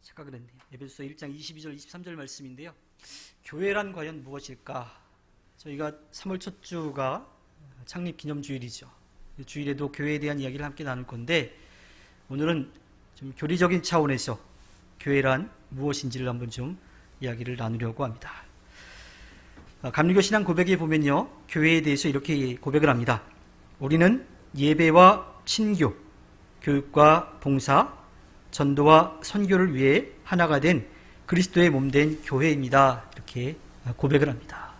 착각을 했네요. 에베소서 1장 22절 23절 말씀인데요. 교회란 과연 무엇일까? 저희가 3월 첫 주가 창립 기념 주일이죠. 이 주일에도 교회에 대한 이야기를 함께 나눌 건데, 오늘은 좀 교리적인 차원에서 교회란 무엇인지를 한번 좀 이야기를 나누려고 합니다. 감리교 신앙 고백에 보면요, 교회에 대해서 이렇게 고백을 합니다. 우리는 예배와 친교, 교육과 봉사, 전도와 선교를 위해 하나가 된 그리스도의 몸된 교회입니다. 이렇게 고백을 합니다.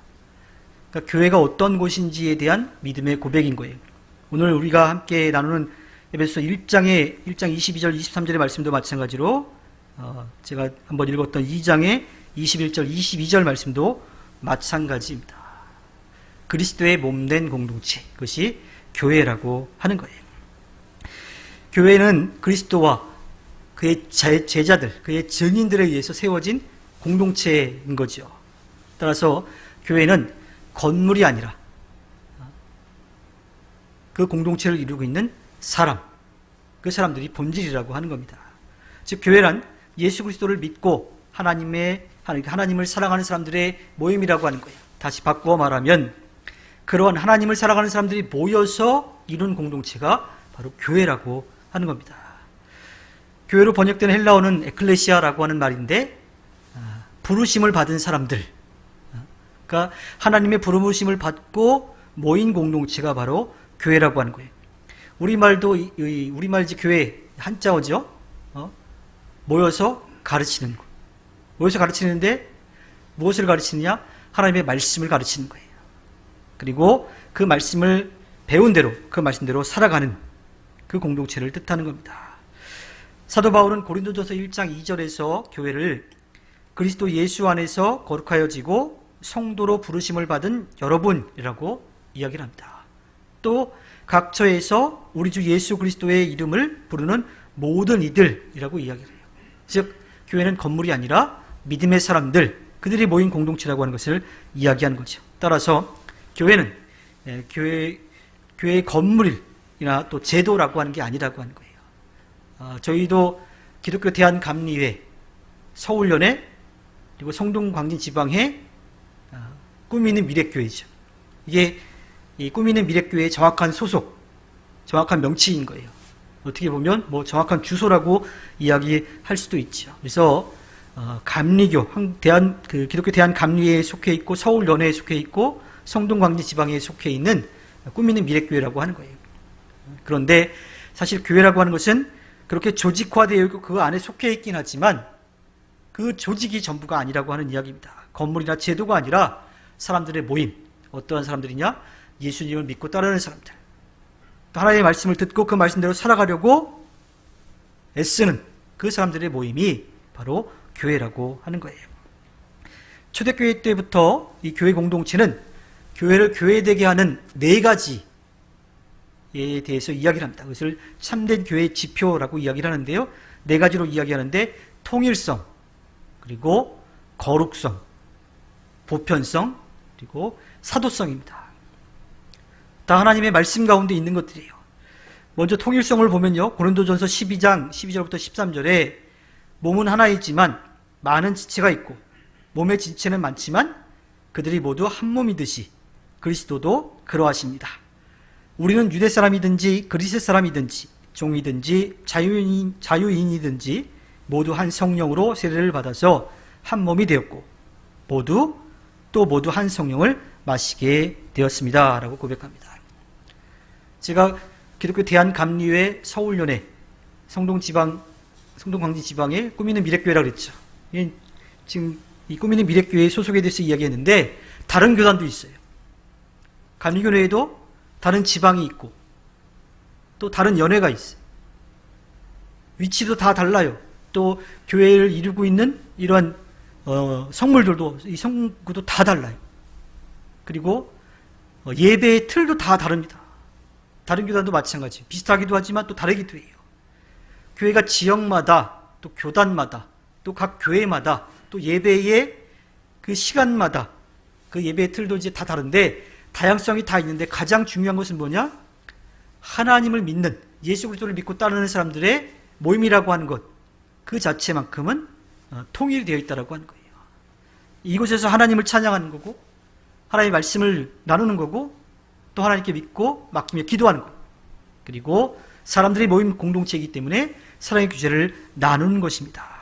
그러니까 교회가 어떤 곳인지에 대한 믿음의 고백인 거예요. 오늘 우리가 함께 나누는 에베소서 1장 22절 23절의 말씀도 마찬가지로 제가 한번 읽었던 2장의 21절 22절 말씀도 마찬가지입니다. 그리스도의 몸된 공동체, 그것이 교회라고 하는 거예요. 교회는 그리스도와 그의 제자들, 그의 증인들에 의해서 세워진 공동체인 거죠. 따라서 교회는 건물이 아니라 그 공동체를 이루고 있는 사람, 그 사람들이 본질이라고 하는 겁니다. 즉 교회란 예수 그리스도를 믿고 하나님을 사랑하는 사람들의 모임이라고 하는 거예요. 다시 바꾸어 말하면 그러한 하나님을 사랑하는 사람들이 모여서 이룬 공동체가 바로 교회라고 하는 겁니다. 교회로 번역된 헬라어는 에클레시아라고 하는 말인데, 부르심을 받은 사람들, 그러니까 하나님의 부르심을 받고 모인 공동체가 바로 교회라고 하는 거예요. 우리말지 교회 한자어죠. 모여서 가르치는 거. 모여서 가르치는데 무엇을 가르치느냐? 하나님의 말씀을 가르치는 거예요. 그리고 그 말씀을 배운 대로, 그 말씀대로 살아가는 그 공동체를 뜻하는 겁니다. 사도 바울은 고린도전서 1장 2절에서 교회를 그리스도 예수 안에서 거룩하여지고 성도로 부르심을 받은 여러분이라고 이야기를 합니다. 또 각처에서 우리 주 예수 그리스도의 이름을 부르는 모든 이들이라고 이야기를 해요. 즉 교회는 건물이 아니라 믿음의 사람들, 그들이 모인 공동체라고 하는 것을 이야기하는 거죠. 따라서 교회는 교회의 건물이나 또 제도라고 하는 게 아니라고 하는 거예요. 저희도 기독교 대한감리회, 서울연회, 그리고 성동광진지방회, 꿈이는 미래교회죠. 이게 이 꿈이는 미래교회의 정확한 소속, 정확한 명칭인 거예요. 어떻게 보면 정확한 주소라고 이야기할 수도 있죠. 그래서 감리교, 기독교 대한감리회에 속해 있고 서울연회에 속해 있고 성동광진지방회에 속해 있는 꿈이는 미래교회라고 하는 거예요. 그런데 사실 교회라고 하는 것은 그렇게 조직화되어 있고 그 안에 속해 있긴 하지만 그 조직이 전부가 아니라고 하는 이야기입니다. 건물이나 제도가 아니라 사람들의 모임. 어떠한 사람들이냐? 예수님을 믿고 따르는 사람들. 또 하나님의 말씀을 듣고 그 말씀대로 살아가려고 애쓰는 그 사람들의 모임이 바로 교회라고 하는 거예요. 초대교회 때부터 이 교회 공동체는 교회를 교회되게 하는 4가지에 대해서 이야기를 합니다. 그것을 참된 교회의 지표라고 이야기를 하는데요. 4가지로 이야기하는데 통일성, 그리고 거룩성, 보편성, 그리고 사도성입니다. 다 하나님의 말씀 가운데 있는 것들이에요. 먼저 통일성을 보면요. 고린도전서 12장 12절부터 13절에 몸은 하나이지만 많은 지체가 있고 몸의 지체는 많지만 그들이 모두 한 몸이듯이 그리스도도 그러하십니다. 우리는 유대 사람이든지 그리스 사람이든지 종이든지 자유인이든지 모두 한 성령으로 세례를 받아서 한 몸이 되었고 모두 한 성령을 마시게 되었습니다. 라고 고백합니다. 제가 기독교 대한감리회 서울연회 성동광진지방의 꿈이는 미래교회라고 그랬죠. 지금 이 꿈이는 미래교회 소속에 대해서 이야기했는데 다른 교단도 있어요. 감리교 내에도 다른 지방이 있고 또 다른 연회가 있어요. 위치도 다 달라요. 또 교회를 이루고 있는 이러한 성물들도, 이 성구도 다 달라요. 그리고 예배의 틀도 다 다릅니다. 다른 교단도 마찬가지. 비슷하기도 하지만 또 다르기도 해요. 교회가 지역마다, 또 교단마다, 또 각 교회마다, 또 예배의 그 시간마다 그 예배의 틀도 이제 다 다른데 다양성이 다 있는데 가장 중요한 것은 뭐냐? 하나님을 믿는, 예수 그리스도를 믿고 따르는 사람들의 모임이라고 하는 것, 그 자체만큼은 통일이 되어 있다라고 하는 거예요. 이곳에서 하나님을 찬양하는 거고, 하나님의 말씀을 나누는 거고, 또 하나님께 믿고 맡기며 기도하는 거. 그리고 사람들이 모인 공동체이기 때문에 사랑의 규제를 나누는 것입니다.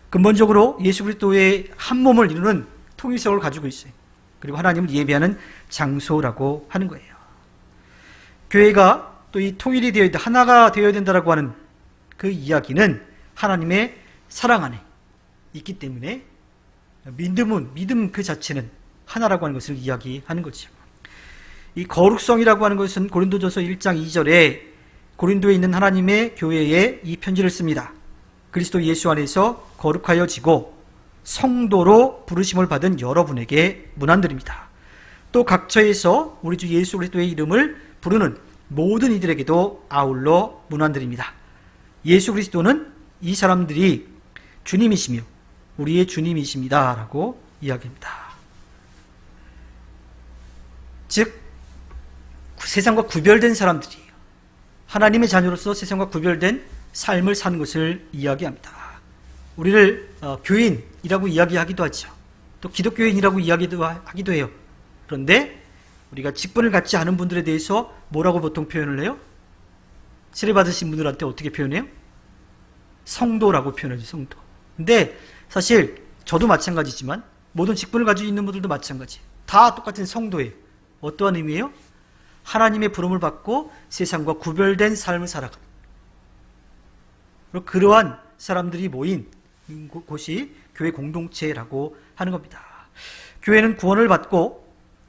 근본적으로 예수 그리스도의 한 몸을 이루는 통일성을 가지고 있어요. 그리고 하나님을 예배하는 장소라고 하는 거예요. 교회가 또 이 통일이 되어야 된다, 하나가 되어야 된다라고 하는 그 이야기는 하나님의 사랑 안에 있기 때문에 믿음 그 자체는 하나라고 하는 것을 이야기하는 거죠. 이 거룩성이라고 하는 것은 고린도전서 1장 2절에 고린도에 있는 하나님의 교회에 이 편지를 씁니다. 그리스도 예수 안에서 거룩하여지고 성도로 부르심을 받은 여러분에게 문안드립니다. 또 각처에서 우리 주 예수 그리스도의 이름을 부르는 모든 이들에게도 아울러 문안드립니다. 예수 그리스도는 이 사람들이 주님이시며 우리의 주님이십니다 라고 이야기합니다. 즉 세상과 구별된 사람들이에요. 하나님의 자녀로서 세상과 구별된 삶을 사는 것을 이야기합니다. 우리를 교인이라고 이야기하기도 하죠. 또 기독교인이라고 이야기하기도 해요. 그런데 우리가 직분을 갖지 않은 분들에 대해서 뭐라고 보통 표현을 해요? 세례받으신 분들한테 어떻게 표현해요? 성도라고 표현하죠. 성도. 근데 사실 저도 마찬가지지만 모든 직분을 가지고 있는 분들도 마찬가지예요. 다 똑같은 성도예요. 어떠한 의미예요? 하나님의 부름을 받고 세상과 구별된 삶을 살아가는, 그러한 사람들이 모인 곳이 교회 공동체라고 하는 겁니다. 교회는 구원을 받고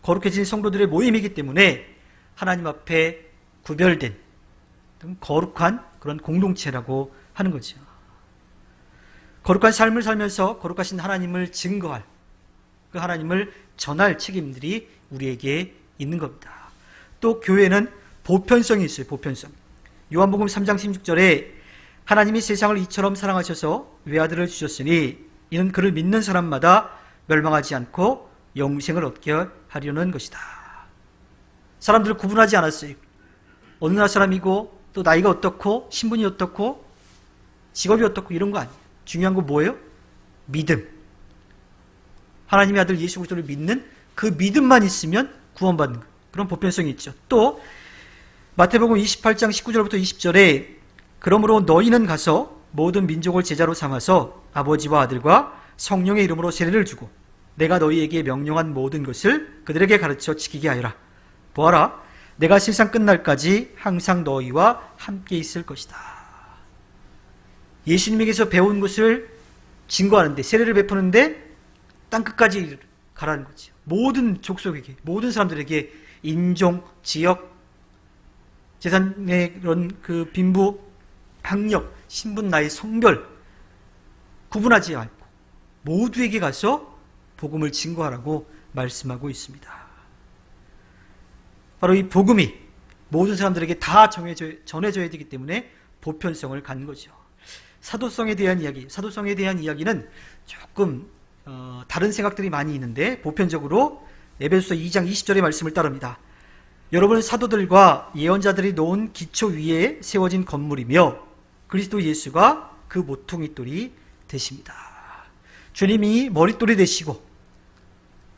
거룩해진 성도들의 모임이기 때문에 하나님 앞에 구별된 거룩한 그런 공동체라고 하는 거죠. 거룩한 삶을 살면서 거룩하신 하나님을 증거할, 그 하나님을 전할 책임들이 우리에게 있는 겁니다. 또 교회는 보편성이 있어요. 보편성. 요한복음 3장 16절에 하나님이 세상을 이처럼 사랑하셔서 외아들을 주셨으니 이는 그를 믿는 사람마다 멸망하지 않고 영생을 얻게 하려는 것이다. 사람들을 구분하지 않았어요. 어느 나라 사람이고 또 나이가 어떻고 신분이 어떻고 직업이 어떻고 이런 거 아니에요. 중요한 건 뭐예요? 믿음. 하나님의 아들 예수 그리스도를 믿는 그 믿음만 있으면 구원받는 것. 그런 보편성이 있죠. 또 마태복음 28장 19절부터 20절에 그러므로 너희는 가서 모든 민족을 제자로 삼아서 아버지와 아들과 성령의 이름으로 세례를 주고 내가 너희에게 명령한 모든 것을 그들에게 가르쳐 지키게 하여라. 보아라, 내가 세상 끝날까지 항상 너희와 함께 있을 것이다. 예수님에게서 배운 것을 증거하는데, 세례를 베푸는데 땅끝까지 가라는 거죠. 모든 족속에게, 모든 사람들에게 인종, 지역, 재산의 그런 그 빈부, 학력, 신분, 나이, 성별 구분하지 않고 모두에게 가서 복음을 증거하라고 말씀하고 있습니다. 바로 이 복음이 모든 사람들에게 다 전해져야 되기 때문에 보편성을 갖는 거죠. 사도성에 대한 이야기는 조금 다른 생각들이 많이 있는데 보편적으로 에베소서 2장 20절의 말씀을 따릅니다. 여러분은 사도들과 예언자들이 놓은 기초 위에 세워진 건물이며 그리스도 예수가 그 모퉁이돌이 되십니다. 주님이 머릿돌이 되시고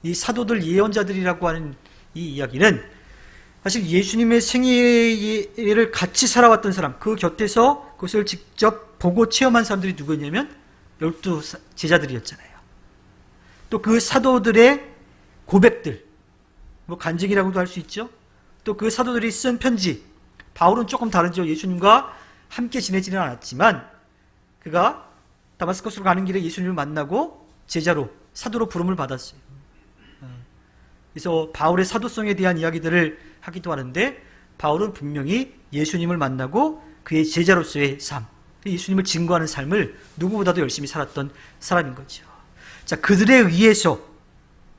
이 사도들 예언자들이라고 하는 이 이야기는 사실 예수님의 생애를 같이 살아왔던 사람, 그 곁에서 그것을 직접 보고 체험한 사람들이 누구였냐면 12 제자들이었잖아요. 또 그 사도들의 고백들, 뭐 간증이라고도 할 수 있죠. 또 그 사도들이 쓴 편지, 바울은 조금 다르죠. 예수님과 함께 지내지는 않았지만 그가 다마스커스로 가는 길에 예수님을 만나고 제자로, 사도로 부름을 받았어요. 그래서 바울의 사도성에 대한 이야기들을 하기도 하는데 바울은 분명히 예수님을 만나고 그의 제자로서의 삶, 예수님을 증거하는 삶을 누구보다도 열심히 살았던 사람인 거죠. 자, 그들에 의해서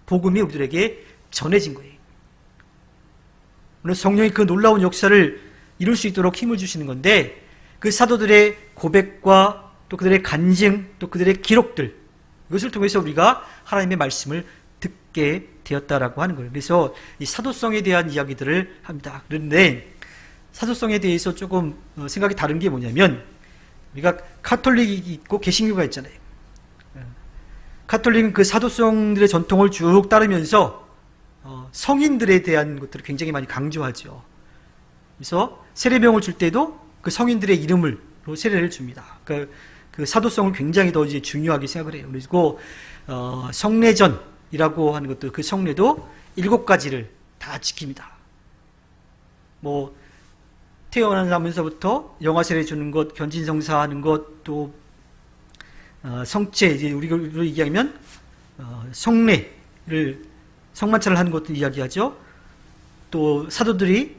복음이 우리들에게 전해진 거예요. 오늘 성령이 그 놀라운 역사를 이룰 수 있도록 힘을 주시는 건데 그 사도들의 고백과 또 그들의 간증, 또 그들의 기록들, 이것을 통해서 우리가 하나님의 말씀을 듣게 되었다라고 하는 거예요. 그래서 이 사도성에 대한 이야기들을 합니다. 그런데 사도성에 대해서 조금 생각이 다른 게 뭐냐면 우리가 카톨릭이 있고 개신교가 있잖아요. 카톨릭은 그 사도성들의 전통을 쭉 따르면서 성인들에 대한 것들을 굉장히 많이 강조하죠. 그래서 세례명을 줄 때도 그 성인들의 이름으로 세례를 줍니다. 그 사도성을 굉장히 더 이제 중요하게 생각을 해요. 그리고 성례전이라고 하는 것도 그 성례도 7가지를 다 지킵니다. 뭐 태어나면서부터 영아세례 주는 것, 견진성사 하는 것, 또 성체, 이제 우리가 얘기하면 성례를 성만찬을 하는 것도 이야기하죠. 또 사도들이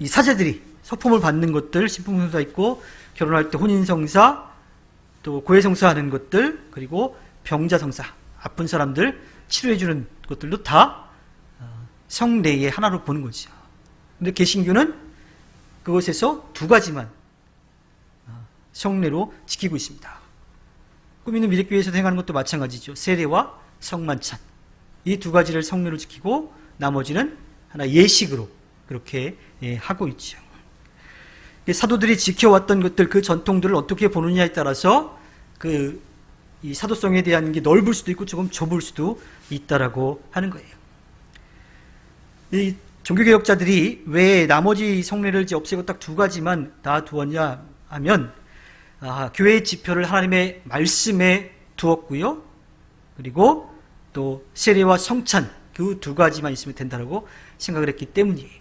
이 사제들이 서품을 받는 것들, 신품성사 있고 결혼할 때 혼인성사, 또 고해성사 하는 것들, 그리고 병자성사, 아픈 사람들 치료해주는 것들도 다 성례의 하나로 보는 거죠. 근데 개신교는 그것에서 2가지만 성례로 지키고 있습니다. 꿈 있는 미래교회에서 행하는 것도 마찬가지죠. 세례와 성만찬. 이 2가지를 성례로 지키고 나머지는 하나 예식으로 그렇게 하고 있죠. 사도들이 지켜왔던 것들, 그 전통들을 어떻게 보느냐에 따라서 이 사도성에 대한 게 넓을 수도 있고 조금 좁을 수도 있다라고 하는 거예요. 이 종교개혁자들이 왜 나머지 성례를 이제 없애고 딱 2가지만 다 두었냐 하면, 교회의 지표를 하나님의 말씀에 두었고요. 그리고 또 세례와 성찬, 그 2가지만 있으면 된다고 생각을 했기 때문이에요.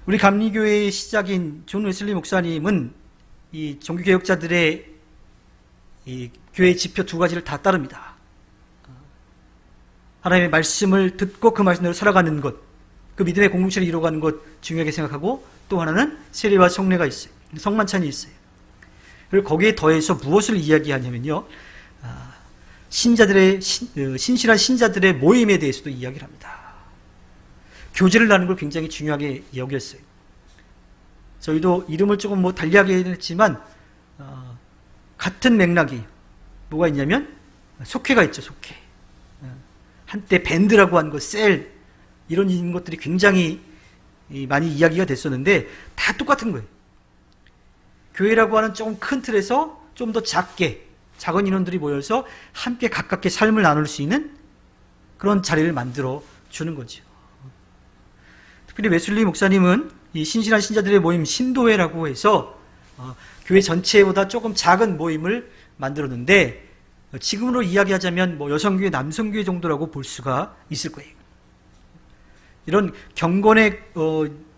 우리 감리교회의 시작인 존 웨슬리 목사님은 이 종교개혁자들의 이 교회의 지표 2가지를 다 따릅니다. 하나님의 말씀을 듣고 그 말씀대로 살아가는 것, 그 믿음의 공동체를 이루어가는 것 중요하게 생각하고, 또 하나는 세례와 성례가 있어요. 성만찬이 있어요. 그리고 거기에 더해서 무엇을 이야기하냐면요, 신실한 신자들의 모임에 대해서도 이야기를 합니다. 교제를 나누는 걸 굉장히 중요하게 여겼어요. 저희도 이름을 조금 달리하게 했지만 같은 맥락이 뭐가 있냐면 속회가 있죠. 속회. 한때 밴드라고 하는 것, 셀 이런 것들이 굉장히 많이 이야기가 됐었는데 다 똑같은 거예요. 교회라고 하는 조금 큰 틀에서 좀 더 작은 인원들이 모여서 함께 가깝게 삶을 나눌 수 있는 그런 자리를 만들어 주는 거죠. 특별히 웨슬리 목사님은 이 신실한 신자들의 모임 신도회라고 해서 교회 전체보다 조금 작은 모임을 만들었는데, 지금으로 이야기하자면 여성교회, 남성교회 정도라고 볼 수가 있을 거예요. 이런 경건의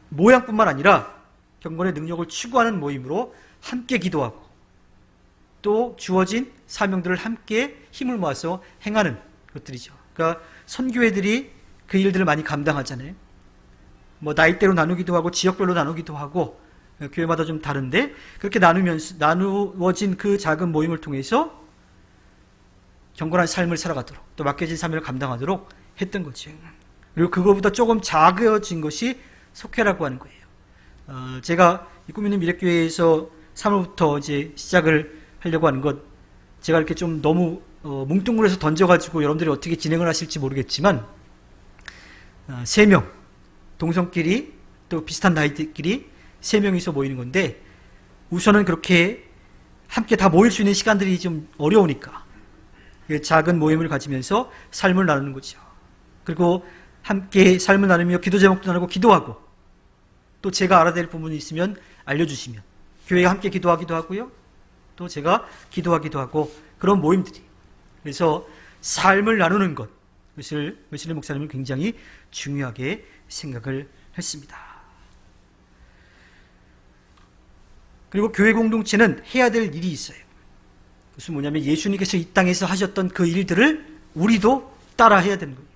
모양뿐만 아니라 경건의 능력을 추구하는 모임으로 함께 기도하고 또 주어진 사명들을 함께 힘을 모아서 행하는 것들이죠. 그러니까 선교회들이 그 일들을 많이 감당하잖아요. 나이대로 나누기도 하고 지역별로 나누기도 하고 교회마다 좀 다른데, 그렇게 나누어진 그 작은 모임을 통해서 경건한 삶을 살아가도록, 또 맡겨진 사명을 감당하도록 했던 거죠. 그리고 그거보다 조금 작아진 것이 속회라고 하는 거예요. 제가 꿈 있는 미래교회에서 3월부터 이제 시작을 하려고 하는 것, 제가 이렇게 좀 너무 뭉뚱그려서 던져가지고 여러분들이 어떻게 진행을 하실지 모르겠지만, 3명, 동성끼리 또 비슷한 나이대끼리 3명이서 모이는 건데, 우선은 그렇게 함께 다 모일 수 있는 시간들이 좀 어려우니까 작은 모임을 가지면서 삶을 나누는 거죠. 그리고 함께 삶을 나누며 기도 제목도 나누고 기도하고, 또 제가 알아야 될 부분이 있으면 알려주시면 교회가 함께 기도하기도 하고요, 또 제가 기도하기도 하고, 그런 모임들이, 그래서 삶을 나누는 것, 그것을 웨슬리 목사님은 굉장히 중요하게 생각을 했습니다. 그리고 교회 공동체는 해야 될 일이 있어요. 그것은 뭐냐면 예수님께서 이 땅에서 하셨던 그 일들을 우리도 따라 해야 되는 거예요.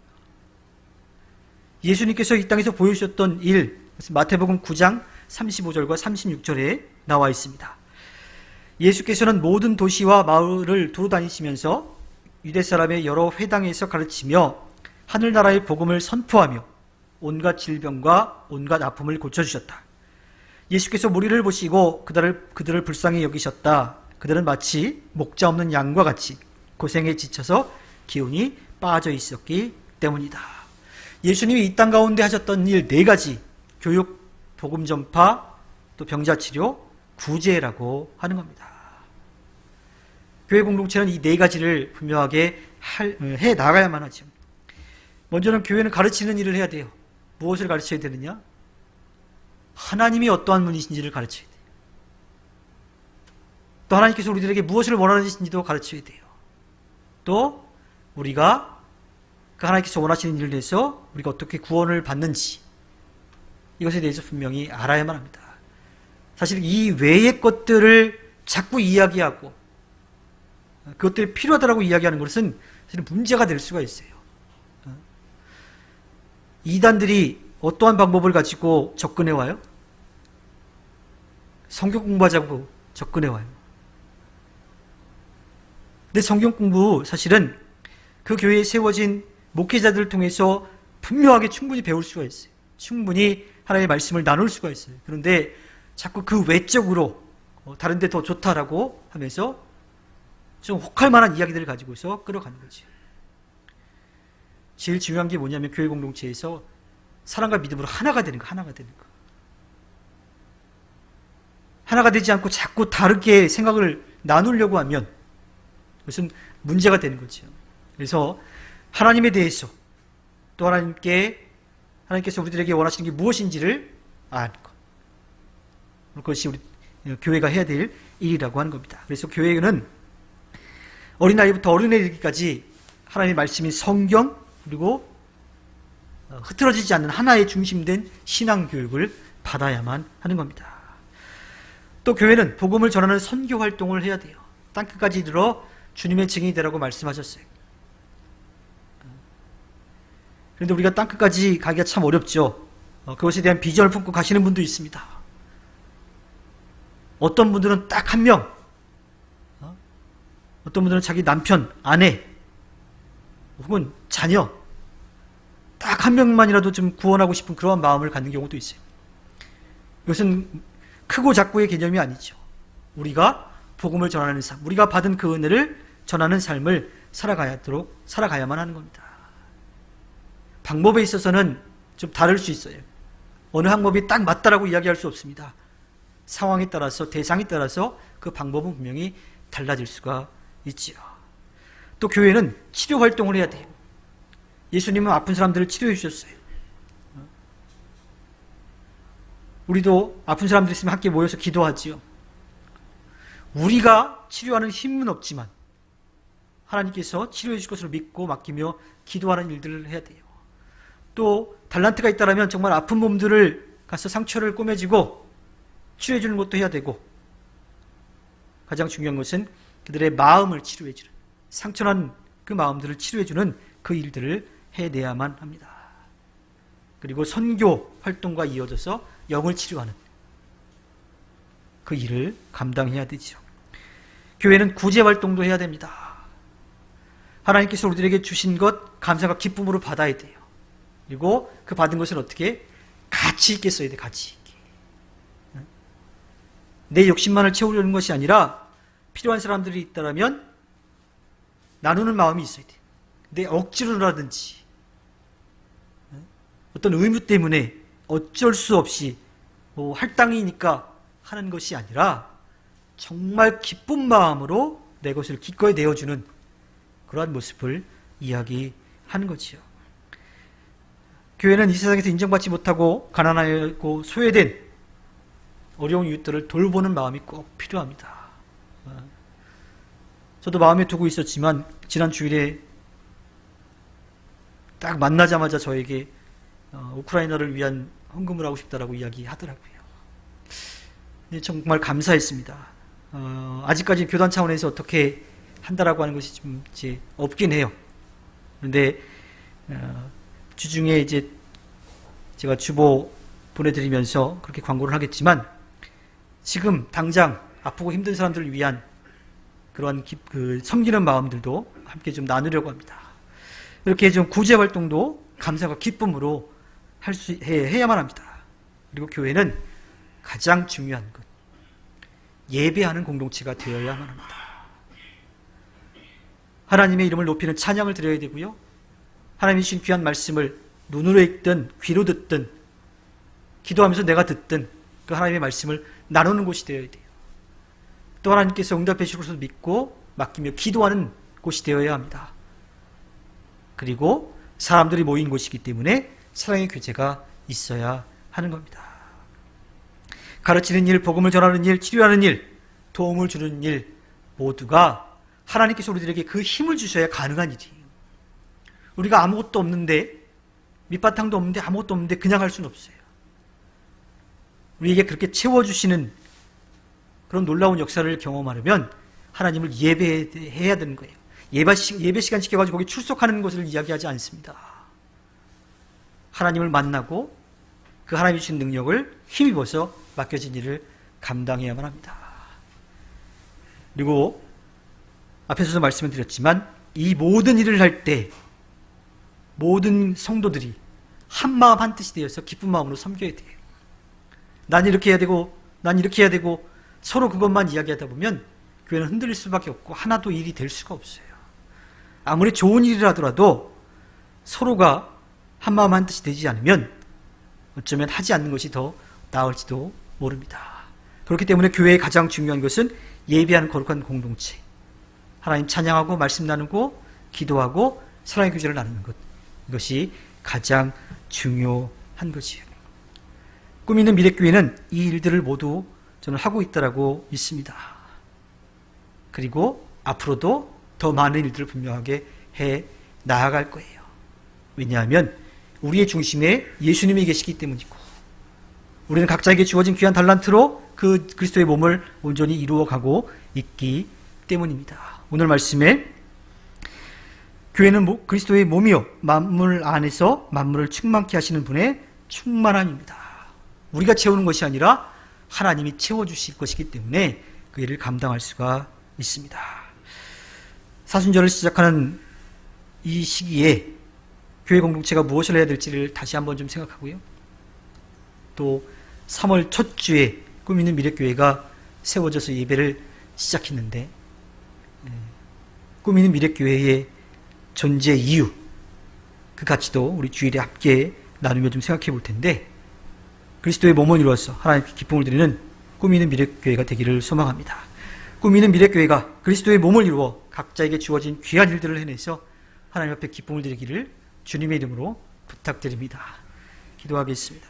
예수님께서 이 땅에서 보여주셨던 일, 마태복음 9장 35절과 36절에 나와 있습니다. 예수께서는 모든 도시와 마을을 두루 다니시면서 유대 사람의 여러 회당에서 가르치며 하늘나라의 복음을 선포하며 온갖 질병과 온갖 아픔을 고쳐주셨다. 예수께서 무리를 보시고 그들을 불쌍히 여기셨다. 그들은 마치 목자 없는 양과 같이 고생에 지쳐서 기운이 빠져 있었기 때문이다. 예수님이 이 땅 가운데 하셨던 일 4가지, 교육, 복음 전파, 또 병자치료, 구제라고 하는 겁니다. 교회 공동체는 이 네 가지를 분명하게 해 나가야만 하죠. 먼저는 교회는 가르치는 일을 해야 돼요. 무엇을 가르쳐야 되느냐? 하나님이 어떠한 분이신지를 가르쳐야 돼요. 또 하나님께서 우리들에게 무엇을 원하시는지도 가르쳐야 돼요. 또 우리가 그 하나님께서 원하시는 일을 위해서 우리가 어떻게 구원을 받는지 이것에 대해서 분명히 알아야만 합니다. 사실 이 외의 것들을 자꾸 이야기하고 그것들이 필요하다고 이야기하는 것은 사실 문제가 될 수가 있어요. 이단들이 어떠한 방법을 가지고 접근해 와요? 성경 공부하자고 접근해 와요. 근데 성경 공부 사실은 그 교회에 세워진 목회자들을 통해서 분명하게 충분히 배울 수가 있어요. 충분히 하나님의 말씀을 나눌 수가 있어요. 그런데 자꾸 그 외적으로 다른 데 더 좋다라고 하면서 좀 혹할 만한 이야기들을 가지고서 끌어가는 거죠. 제일 중요한 게 뭐냐면 교회 공동체에서 사랑과 믿음으로 하나가 되는 거, 하나가 되는 거. 하나가 되지 않고 자꾸 다르게 생각을 나누려고 하면 그것은 문제가 되는 거죠. 그래서 하나님에 대해서 또 하나님께서 우리들에게 원하시는 게 무엇인지를 아는 것. 그것이 우리 교회가 해야 될 일이라고 하는 겁니다. 그래서 교회는 어린아이부터 어른에 이르기까지 하나님의 말씀인 성경 그리고 흐트러지지 않는 하나의 중심된 신앙교육을 받아야만 하는 겁니다. 또 교회는 복음을 전하는 선교 활동을 해야 돼요. 땅끝까지 이르러 주님의 증인이 되라고 말씀하셨어요. 그런데 우리가 땅끝까지 가기가 참 어렵죠. 그것에 대한 비전을 품고 가시는 분도 있습니다. 어떤 분들은 딱 한 명, 어떤 분들은 자기 남편, 아내, 혹은 자녀, 딱 한 명만이라도 좀 구원하고 싶은 그러한 마음을 갖는 경우도 있어요. 이것은 크고 작고의 개념이 아니죠. 우리가 복음을 전하는 삶, 우리가 받은 그 은혜를 전하는 삶을 살아가야만 하는 겁니다. 방법에 있어서는 좀 다를 수 있어요. 어느 방법이 딱 맞다라고 이야기할 수 없습니다. 상황에 따라서, 대상에 따라서 그 방법은 분명히 달라질 수가 있지요. 또 교회는 치료 활동을 해야 돼요. 예수님은 아픈 사람들을 치료해 주셨어요. 우리도 아픈 사람들 있으면 함께 모여서 기도하지요. 우리가 치료하는 힘은 없지만 하나님께서 치료해 줄 것으로 믿고 맡기며 기도하는 일들을 해야 돼요. 또 달란트가 있다면 정말 아픈 몸들을 가서 상처를 꼬매주고 치료해 주는 것도 해야 되고 가장 중요한 것은 그들의 마음을 치료해 주는 상처난 그 마음들을 치료해 주는 그 일들을 해내야만 합니다. 그리고 선교 활동과 이어져서 영을 치료하는 그 일을 감당해야 되죠. 교회는 구제 활동도 해야 됩니다. 하나님께서 우리들에게 주신 것 감사와 기쁨으로 받아야 돼요. 그리고 그 받은 것을 어떻게 가치 있게 써야 돼. 가치 있게. 내 욕심만을 채우려는 것이 아니라 필요한 사람들이 있다면 나누는 마음이 있어야 돼. 내 억지로라든지 어떤 의무 때문에 어쩔 수 없이 할당이니까 하는 것이 아니라 정말 기쁜 마음으로 내 것을 기꺼이 내어주는 그러한 모습을 이야기하는 거지요. 교회는 이 세상에서 인정받지 못하고 가난하고 소외된 어려운 이웃들을 돌보는 마음이 꼭 필요합니다. 저도 마음에 두고 있었지만 지난 주일에 딱 만나자마자 저에게 우크라이나를 위한 헌금을 하고 싶다라고 이야기하더라고요. 네, 정말 감사했습니다. 아직까지 교단 차원에서 어떻게 한다라고 하는 것이 좀 이제 없긴 해요. 그런데 주중에 이제 제가 주보 보내드리면서 그렇게 광고를 하겠지만 지금 당장 아프고 힘든 사람들을 위한 그러한 섬기는 마음들도 함께 좀 나누려고 합니다. 이렇게 좀 구제 활동도 감사와 기쁨으로 해야만 합니다. 그리고 교회는 가장 중요한 것, 예배하는 공동체가 되어야만 합니다. 하나님의 이름을 높이는 찬양을 드려야 되고요. 하나님이 주신 귀한 말씀을 눈으로 읽든 귀로 듣든 기도하면서 내가 듣든 그 하나님의 말씀을 나누는 곳이 되어야 돼요. 또 하나님께서 응답해 주실 것을 믿고 맡기며 기도하는 곳이 되어야 합니다. 그리고 사람들이 모인 곳이기 때문에 사랑의 교제가 있어야 하는 겁니다. 가르치는 일, 복음을 전하는 일, 치료하는 일, 도움을 주는 일 모두가 하나님께서 우리들에게 그 힘을 주셔야 가능한 일이에요. 우리가 아무것도 없는데, 밑바탕도 없는데, 아무것도 없는데 그냥 할 수는 없어요. 우리에게 그렇게 채워주시는 그런 놀라운 역사를 경험하려면 하나님을 예배해야 되는 거예요. 예배 시간 지켜가지고 거기 출석하는 것을 이야기하지 않습니다. 하나님을 만나고 그 하나님이 주신 능력을 힘입어서 맡겨진 일을 감당해야만 합니다. 그리고 앞에서도 말씀을 드렸지만 이 모든 일을 할 때 모든 성도들이 한마음 한뜻이 되어서 기쁜 마음으로 섬겨야 돼요. 난 이렇게 해야 되고 난 이렇게 해야 되고 서로 그것만 이야기하다 보면 교회는 흔들릴 수밖에 없고 하나도 일이 될 수가 없어요. 아무리 좋은 일을 하더라도 서로가 한마음 한뜻이 되지 않으면 어쩌면 하지 않는 것이 더 나을지도 모릅니다. 그렇기 때문에 교회의 가장 중요한 것은 예배하는 거룩한 공동체, 하나님 찬양하고 말씀 나누고 기도하고 사랑의 교제를 나누는 것, 이것이 가장 중요한 것이에요. 꿈 있는 미래교회는 이 일들을 모두 저는 하고 있다라고 믿습니다. 그리고 앞으로도 더 많은 일들을 분명하게 해 나아갈 거예요. 왜냐하면 우리의 중심에 예수님이 계시기 때문이고 우리는 각자에게 주어진 귀한 달란트로 그 그리스도의 몸을 온전히 이루어가고 있기 때문입니다. 오늘 말씀에 교회는 그리스도의 몸이요 만물 안에서 만물을 충만케 하시는 분의 충만함입니다. 우리가 채우는 것이 아니라 하나님이 채워주실 것이기 때문에 그 일을 감당할 수가 있습니다. 사순절을 시작하는 이 시기에 교회 공동체가 무엇을 해야 될지를 다시 한번 좀 생각하고요. 또 3월 첫 주에 꿈 있는 미래교회가 세워져서 예배를 시작했는데 꿈 있는 미래교회의 존재 이유, 그 가치도 우리 주일에 함께 나누며 좀 생각해 볼 텐데 그리스도의 몸을 이루어서 하나님께 기쁨을 드리는 꿈 있는 미래교회가 되기를 소망합니다. 꿈 있는 미래교회가 그리스도의 몸을 이루어 각자에게 주어진 귀한 일들을 해내서 하나님 앞에 기쁨을 드리기를 주님의 이름으로 부탁드립니다. 기도하겠습니다.